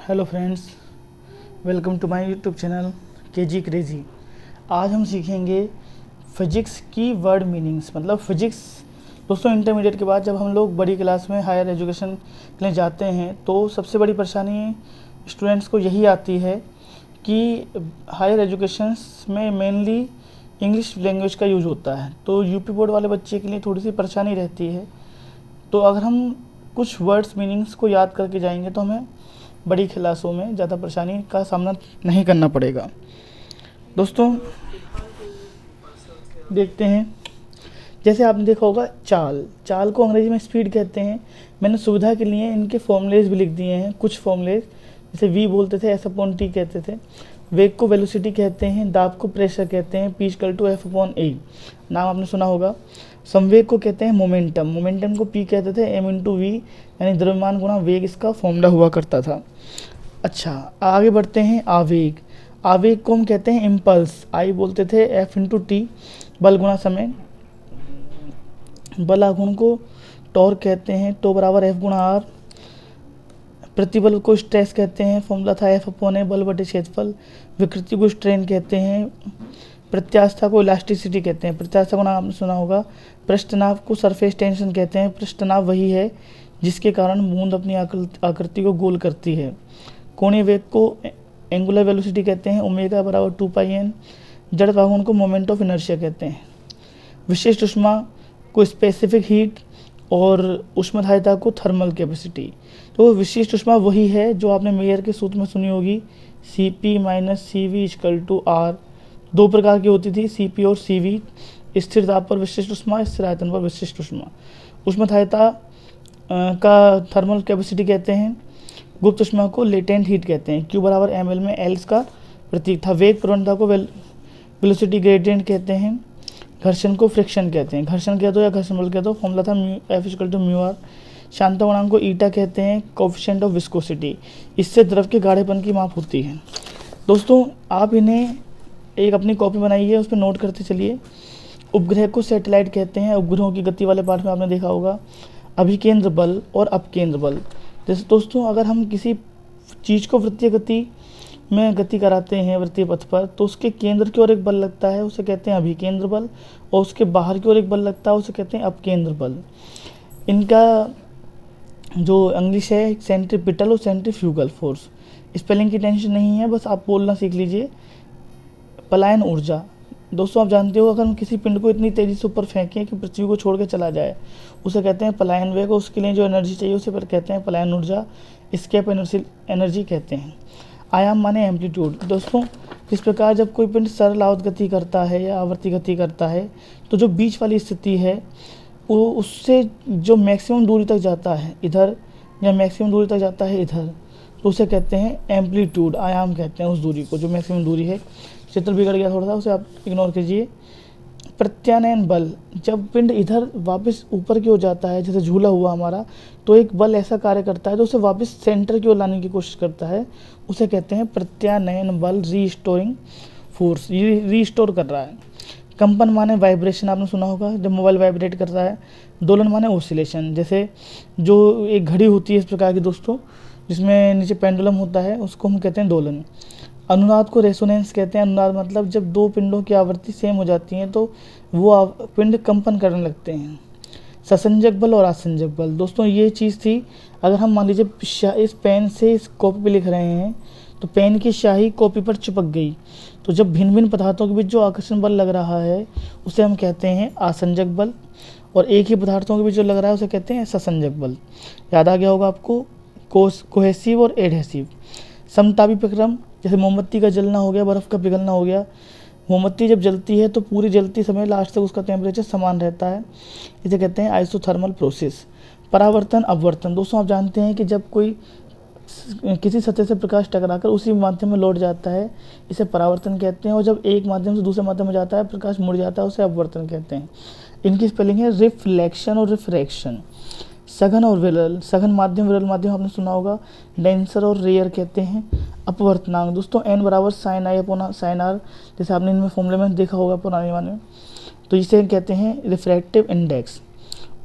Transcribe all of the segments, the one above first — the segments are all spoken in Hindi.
Hello friends, welcome to my YouTube channel KG crazy. आज हम सीखेंगे फिजिक्स की वर्ड मीनिंग्स। मतलब फिजिक्स दोस्तों, इंटरमीडिएट के बाद जब हम लोग बड़ी क्लास में हायर एजुकेशन के लिए जाते हैं तो सबसे बड़ी परेशानी स्टूडेंट्स को यही आती है कि हायर एजुकेशंस में मेनली इंग्लिश लैंग्वेज का यूज होता है, तो यूपी बोर्ड वाले बच्चे के लिए थोड़ी सी परेशानी रहती है। तो अगर हम कुछ वर्ड्स मीनिंग्स को याद करके जाएंगे तो हमें बड़ी क्लासों में ज़्यादा परेशानी का सामना नहीं करना पड़ेगा। दोस्तों देखते हैं, जैसे आपने देखा होगा चाल को अंग्रेजी में स्पीड कहते हैं। मैंने सुविधा के लिए इनके फॉर्मूलेज भी लिख दिए हैं, कुछ फॉर्मूलेज। जैसे वी बोलते थे, S/T कहते थे। वेग को वेलोसिटी कहते हैं, दाब को प्रेशर कहते हैं, P = F/A, नाम आपने सुना होगा। संवेग को कहते हैं मोमेंटम को P कहते थे, M×V यानी द्रव्यमान गुणा वेग इसका फॉर्मूला हुआ करता था। अच्छा, आगे बढ़ते हैं। आवेग को हम कहते हैं इम्पल्स, I बोलते थे, F×T बल गुणा समय। बल आघूर्ण को टॉर्क कहते हैं, टो बराबर F×R। प्रतिबल को स्ट्रेस कहते हैं, फॉर्मूला था F/A बल बटे क्षेत्रफल। विकृति को स्ट्रेन कहते हैं। प्रत्यास्था को इलास्टिसिटी कहते हैं, प्रत्यास्था को नाम आपने सुना होगा। पृष्ठनाभ को सरफेस टेंशन कहते हैं, पृष्ठनाभ वही है जिसके कारण बूंद अपनी आकृति को गोल करती है। कोणीय वेग को एंगुलर वेलोसिटी कहते हैं, ओमेगा बराबर 2πn। जड़ आघूर्ण को मोमेंट ऑफ इनर्शिया कहते हैं। विशिष्ट ऊष्मा को स्पेसिफिक हीट और ऊष्मधारिता को थर्मल कैपेसिटी। तो विशिष्ट ऊष्मा वही है जो आपने मेयर के सूत्र में सुनी होगी, Cp - Cv = R। दो प्रकार की होती थी, Cp और Cv। स्थिर दाब पर विशिष्ट ऊष्मा, स्थिर आयतन पर विशिष्ट ऊष्मा। ऊष्मधारिता का थर्मल कैपेसिटी कहते हैं। गुप्त ऊष्मा को लेटेंट हीट कहते हैं। Q बराबर ml में L इसका प्रतीक था। वेग प्रवणता को वेलोसिटी ग्रेडियंट कहते हैं। घर्षण को फ्रिक्शन कहते हैं, घर्षण कह दो या घर्षण बल कह दो, फॉर्मूला था F = μr। शांतता गुणांक को ईटा कहते हैं, कोएफिशिएंट ऑफ विस्कोसिटी। इससे द्रव के गाढ़ेपन की माप होती है। दोस्तों आप इन्हें एक अपनी कॉपी बनाइए, उस पर नोट करते चलिए। उपग्रह को सैटेलाइट कहते हैं। उपग्रहों की गति वाले पाठ में आपने देखा होगा अभिकेंद्र बल और अपकेंद्र बल। जैसे दोस्तों, अगर हम किसी चीज़ को वृत्तीय गति में गति कराते हैं वृत्तीय पथ पर, तो उसके केंद्र की ओर एक बल लगता है, उसे कहते हैं अभिकेंद्र बल, और उसके बाहर की ओर एक बल लगता है, उसे कहते हैं अपकेंद्र बल। इनका जो इंग्लिश है सेंट्रीपिटल और सेंट्रीफ्यूगल फोर्स। स्पेलिंग की टेंशन नहीं है, बस आप बोलना सीख लीजिए। पलायन ऊर्जा, दोस्तों आप जानते हो अगर हम किसी पिंड को इतनी तेज़ी से ऊपर फेंकें कि पृथ्वी को छोड़ के चला जाए, उसे कहते हैं पलायन वेग। उसके लिए जो एनर्जी चाहिए उसे फिर कहते हैं पलायन ऊर्जा, एस्केप एनर्जी कहते हैं। आयाम माने एम्पलीट्यूड। दोस्तों इस प्रकार जब कोई पिंड सरल आवत गति करता है या आवर्ती गति करता है, तो जो बीच वाली स्थिति है वो उससे जो मैक्सिमम दूरी तक जाता है इधर, या मैक्सिमम दूरी तक जाता है इधर, तो उसे कहते हैं एम्पलीट्यूड, आयाम कहते हैं उस दूरी को, जो मैक्सिमम दूरी है। चित्र बिगड़ गया थोड़ा सा, उसे आप इग्नोर कीजिए। प्रत्यानयन बल, जब पिंड इधर वापस ऊपर की ओर जाता है, जैसे झूला हुआ हमारा, तो एक बल ऐसा कार्य करता है तो उसे वापस सेंटर की ओर लाने की कोशिश करता है, उसे कहते हैं प्रत्यानयन बल, रीस्टोरिंग फोर्स, रीस्टोर कर रहा है। कंपन माने वाइब्रेशन, आपने सुना होगा जब मोबाइल वाइब्रेट कर रहा है। दोलन माने ओसिलेशन, जैसे जो एक घड़ी होती है इस प्रकार की दोस्तों, जिसमें नीचे पेंडुलम होता है, उसको हम कहते हैं दोलन। अनुनाद को रेसोनेंस कहते हैं। अनुनाद मतलब जब दो पिंडों की आवृत्ति सेम हो जाती है तो वो पिंड कंपन करने लगते हैं। ससंजक बल और आसंजक बल, दोस्तों ये चीज़ थी, अगर हम मान लीजिए इस पेन से इस कॉपी पे लिख रहे हैं तो पेन की स्याही कॉपी पर चिपक गई, तो जब भिन्न भिन्न पदार्थों के बीच जो आकर्षण बल लग रहा है उसे हम कहते हैं आसंजक बल, और एक ही पदार्थों के बीच जो लग रहा है उसे कहते हैं ससंजक बल। याद आ गया होगा आपको, कोहेसिव और एडहेसिव। समतापी प्रक्रम, जैसे मोमबत्ती का जलना हो गया, बर्फ़ का पिघलना हो गया। मोमबत्ती जब जलती है तो पूरी जलती समय लास्ट तक उसका टेम्परेचर समान रहता है, इसे कहते हैं आइसोथर्मल प्रोसेस। परावर्तन अपवर्तन, दोस्तों आप जानते हैं कि जब कोई किसी सतह से प्रकाश टकराकर उसी माध्यम में लौट जाता है, इसे परावर्तन कहते हैं, और जब एक माध्यम से दूसरे माध्यम में जाता है प्रकाश मुड़ जाता है, उसे अपवर्तन कहते हैं। इनकी स्पेलिंग है रिफ्लेक्शन और रिफ्रैक्शन। सघन और विरल, सघन माध्यम विरल माध्यम आपने सुना होगा, डेंसर और रेयर कहते हैं। अपवर्तनांक, दोस्तों n बराबर sin I/sin R, जैसे आपने इनमें फॉर्मूले में देखा होगा पुराने वाले में, तो इसे कहते हैं रिफ्रैक्टिव इंडेक्स।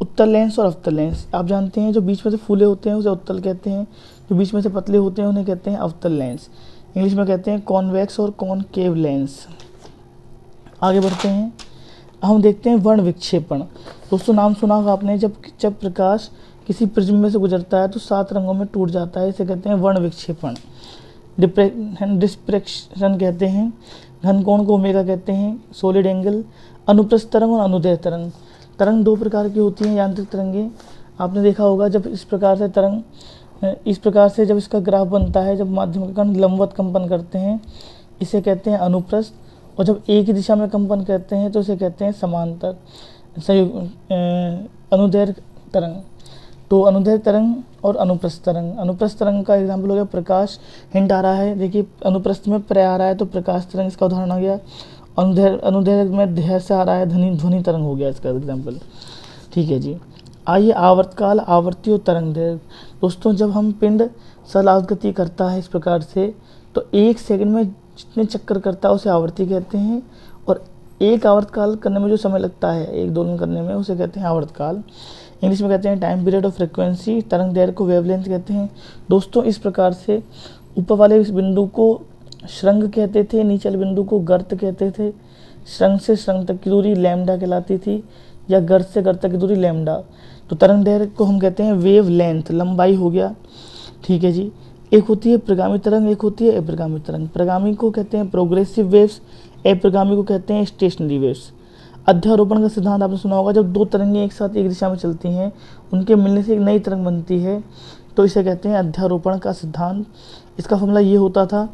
उत्तल लेंस और अवतल लेंस आप जानते हैं, जो बीच में से फूले होते हैं उसे उत्तल कहते हैं, जो बीच में से पतले होते हैं उन्हें कहते हैं अवतल लेंस। इंग्लिश में कहते हैं कॉन्वेक्स और कॉनकेव लेंस। आगे बढ़ते हैं, हम देखते हैं वर्ण विक्षेपण। दोस्तों नाम सुना होगा आपने, जब प्रकाश किसी प्रिज्म में से गुजरता है तो 7 रंगों में टूट जाता है, इसे कहते हैं वर्ण विक्षेपण। डिस्प्रेक्शन कहते हैं, घन कोण को ओमेगा कहते हैं, सॉलिड एंगल। अनुप्रस्थ तरंग और अनुदैर्घ्य तरंग। तरंग 2 प्रकार की होती हैं, यांत्रिक तरंगें। आपने देखा होगा जब इस प्रकार से जब इसका ग्राफ बनता है, जब माध्यम के कण लंबवत कंपन करते हैं इसे कहते हैं अनुप्रस्थ, और जब एक ही दिशा में कंपन करते हैं तो इसे कहते हैं समांतर अनुदैर्घ्य तरंग। तो अनुदैर्घ्य तरंग और अनुप्रस्थ तरंग। अनुप्रस्थ तरंग का एग्जाम्पल हो गया प्रकाश, हिंट आ रहा है, देखिए अनुप्रस्थ में प्र आ रहा है तो प्रकाश तरंग इसका उदाहरण आ गया। अनुदैर्घ्य में ध्य से आ रहा है, ध्वनि तरंग हो गया इसका एग्जाम्पल। ठीक है जी। आइए आवर्तकाल, आवर्ती और तरंग दैर्घ्य। दोस्तों जब हम पिंड सलाउत गति करता है इस प्रकार से, तो 1 सेकंड में जितने चक्कर करता है उसे आवर्ती कहते हैं, और एक आवर्तकाल करने में जो समय लगता है, एक दोलन करने में, उसे कहते हैं आवर्तकाल। इंग्लिश में कहते हैं टाइम पीरियड ऑफ फ्रिक्वेंसी। तरंग दैर्घ्य को वेवलेंथ कहते हैं। दोस्तों इस प्रकार से ऊपर वाले इस बिंदु को श्रृंग कहते थे, नीचे वाले बिंदु को गर्त कहते थे। श्रृंग से श्रृंग तक की दूरी लैम्डा कहलाती थी, या गर्त से गर्त तक की दूरी लैम्डा। तो तरंग दैर्घ्य को हम कहते हैं वेव लेंथ, लंबाई हो गया। ठीक है जी। एक होती है प्रगामी तरंग, एक होती है अप्रगामी तरंग। प्रगामी को कहते हैं प्रोग्रेसिव वेव्स, अप्रगामी को कहते हैं स्टेशनरी वेव्स। अध्यारोपण का सिद्धांत आपने सुना होगा, जब 2 तरंगें एक साथ एक दिशा में चलती हैं, उनके मिलने से एक नई तरंग बनती है, तो इसे कहते हैं अध्यारोपण का सिद्धांत। इसका फॉर्मूला ये होता था,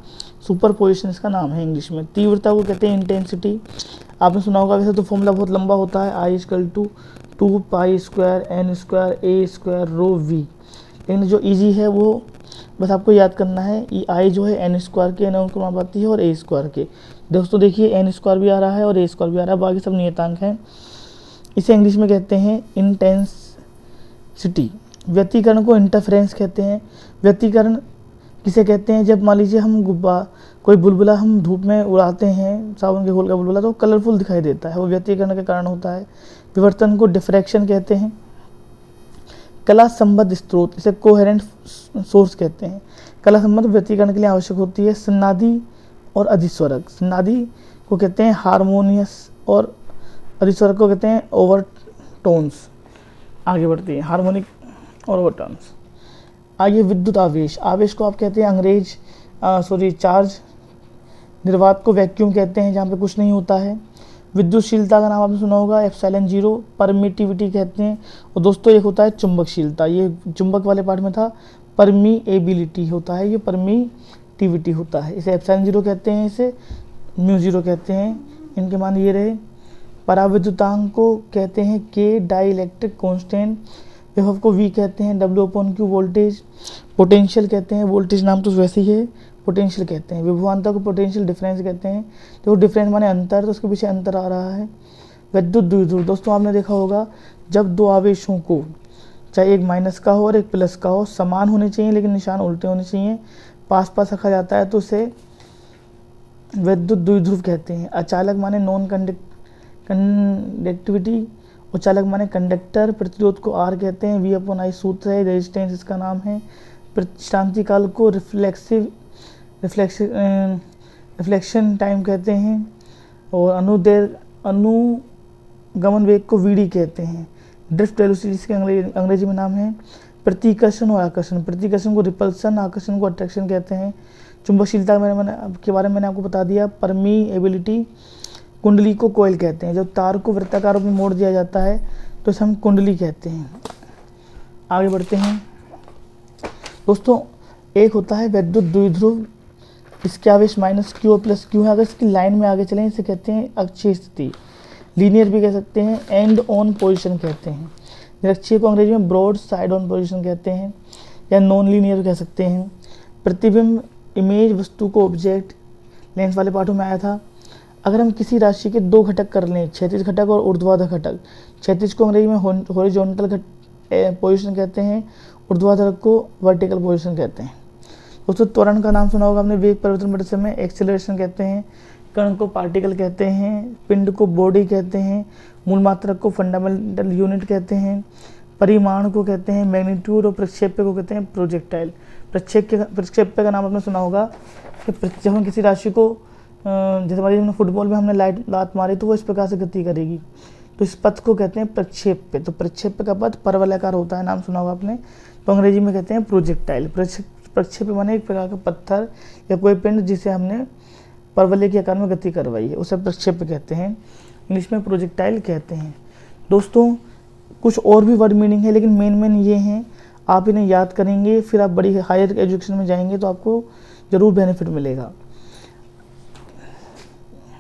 सुपरपोजिशन इसका नाम है इंग्लिश में। तीव्रता को कहते हैं इंटेंसिटी, आपने सुना होगा। वैसे तो फॉर्मूला बहुत लंबा होता है, I=2π²n²a²ρ v, लेकिन जो इजी है वो बस आपको याद करना है। I जो है n² के अनुपाती है और a² के। दोस्तों देखिए n² भी आ रहा है और a² भी आ रहा है, बाकी सब नियतांक हैं। इसे इंग्लिश में कहते हैं इंटेंसिटी। व्यतिकरण को इंटरफेरेंस कहते हैं। व्यतिकरण किसे कहते हैं, जब मान लीजिए हम कोई बुलबुला हम धूप में उड़ाते हैं, साबुन के घोल का बुलबुला, तो कलरफुल दिखाई देता है, वो व्यतिकरण के कारण होता है। विवर्तन को डिफ्रैक्शन कहते हैं। कला संबद्ध स्रोत, इसे कोहेरेंट सोर्स कहते हैं। कला संबद्ध व्यतिकरण के लिए आवश्यक होती है। सन्नादि और अधिस्वरक। सन्नादि को कहते हैं हारमोनियस और अधिस्वरक को कहते हैं ओवरटोन्स। आगे बढ़ते हैं, हार्मोनिक और ओवरटोन्स। आगे विद्युत आवेश। आवेश को आप कहते हैं चार्ज। निर्वात को वैक्यूम कहते हैं, जहाँ पे कुछ नहीं होता है। विद्युतशीलता का नाम आपने सुना होगा, ε0। परमिटिविटी कहते हैं। और दोस्तों एक होता है चुंबकशीलता, ये चुंबक वाले पार्ट में था। परमीएबिलिटी होता है, ये परमिटिविटी होता है। इसे ε0 कहते हैं, इसे μ0 कहते हैं। इनके मान ये रहे। पराविद्युतांक को कहते हैं के, डाइलेक्ट्रिक कांस्टेंट। विभव को V कहते हैं, W/Q वोल्टेज। पोटेंशियल कहते हैं, वोल्टेज नाम तो वैसे ही है, पोटेंशियल कहते हैं। विभवांतर को पोटेंशियल डिफरेंस कहते हैं। तो डिफरेंस माने अंतर, तो उसके पीछे अंतर आ रहा है। विद्युत द्विध्रुव। दोस्तों आपने देखा होगा, जब 2 आवेशों को, चाहे एक माइनस का हो और एक प्लस का हो, समान होने चाहिए लेकिन निशान उल्टे होने चाहिए, पास पास रखा जाता है, तो उसे विद्युत द्विध्रुव कहते हैं। अचालक माने नॉन कंडक्टिविटी, और चालक माने कंडक्टर। प्रतिरोध को R कहते हैं, V/I सूत्र है। रेजिस्टेंस इसका नाम है। प्रतिष्ठांति काल को रिफ्लेक्शन टाइम कहते हैं। और अनुगमन वेग को VD कहते हैं। ड्रिफ्ट वेलोसिटी इसके अंग्रेजी में नाम है। प्रतिकर्षण और आकर्षण। प्रतिकर्षण को रिपल्सन, आकर्षण को अट्रैक्शन कहते हैं। चुंबकशीलता के बारे में मैंने आपको बता दिया। परमीएबिलिटी। कुंडली को कोयल कहते हैं, जब तार को वृत्ताकार में मोड़ दिया जाता है तो इसे हम कुंडली कहते हैं। आगे बढ़ते हैं दोस्तों, एक होता है विद्युत द्विध्रुव, इसके आवेश -Q और +Q है। अगर इसकी लाइन में आगे चलें इसे कहते हैं अक्षीय स्थिति। लीनियर भी कह सकते हैं, एंड ऑन पोजिशन कहते हैं। निरक्षीय को अंग्रेजी में ब्रॉड साइड ऑन पोजिशन कहते हैं, या नॉन लीनियर कह सकते हैं। प्रतिबिंब, इमेज, वस्तु को ऑब्जेक्ट, लेंस वाले पाठों में आया था। अगर हम किसी राशि के 2 घटक कर लें, क्षैतिज घटक और ऊर्ध्वाधर घटक। क्षैतिज को अंग्रेजी में हॉरिजॉन्टल पोजीशन कहते हैं, ऊर्ध्वाधर को वर्टिकल पोजीशन कहते हैं। दोस्तों त्वरण का नाम सुना होगा आपने, वेग परिवर्तन बढ़ते समय एक्सेलरेशन कहते हैं। कण को पार्टिकल कहते हैं, पिंड को बॉडी कहते हैं, मूल मात्रक को फंडामेंटल यूनिट कहते हैं, परिमाण को कहते हैं मैग्नीट्यूड और प्रक्षेप्य को कहते हैं प्रोजेक्टाइल। प्रक्षेप्य का नाम आपने सुना होगा कि जब हम किसी राशि को जैसे हमारी हमने फुटबॉल में हमने लात मारी तो वो इस प्रकार से गति करेगी, तो इस पथ को कहते हैं प्रक्षेप्य। तो प्रक्षेप्य का पथ परवलयाकार होता है, नाम सुना होगा आपने, तो अंग्रेजी में कहते हैं प्रोजेक्टाइल। प्रक्षेप्य माने एक प्रकार का पत्थर या कोई पिंड जिसे हमने परवलय के आकार में गति करवाई है, उसे प्रक्षेप्य कहते हैं, इंग्लिश में प्रोजेक्टाइल कहते हैं। दोस्तों कुछ और भी वर्ड मीनिंग है, लेकिन मेन ये हैं, आप इन्हें याद करेंगे, फिर आप बड़ी हायर एजुकेशन में जाएंगे तो आपको ज़रूर बेनिफिट मिलेगा।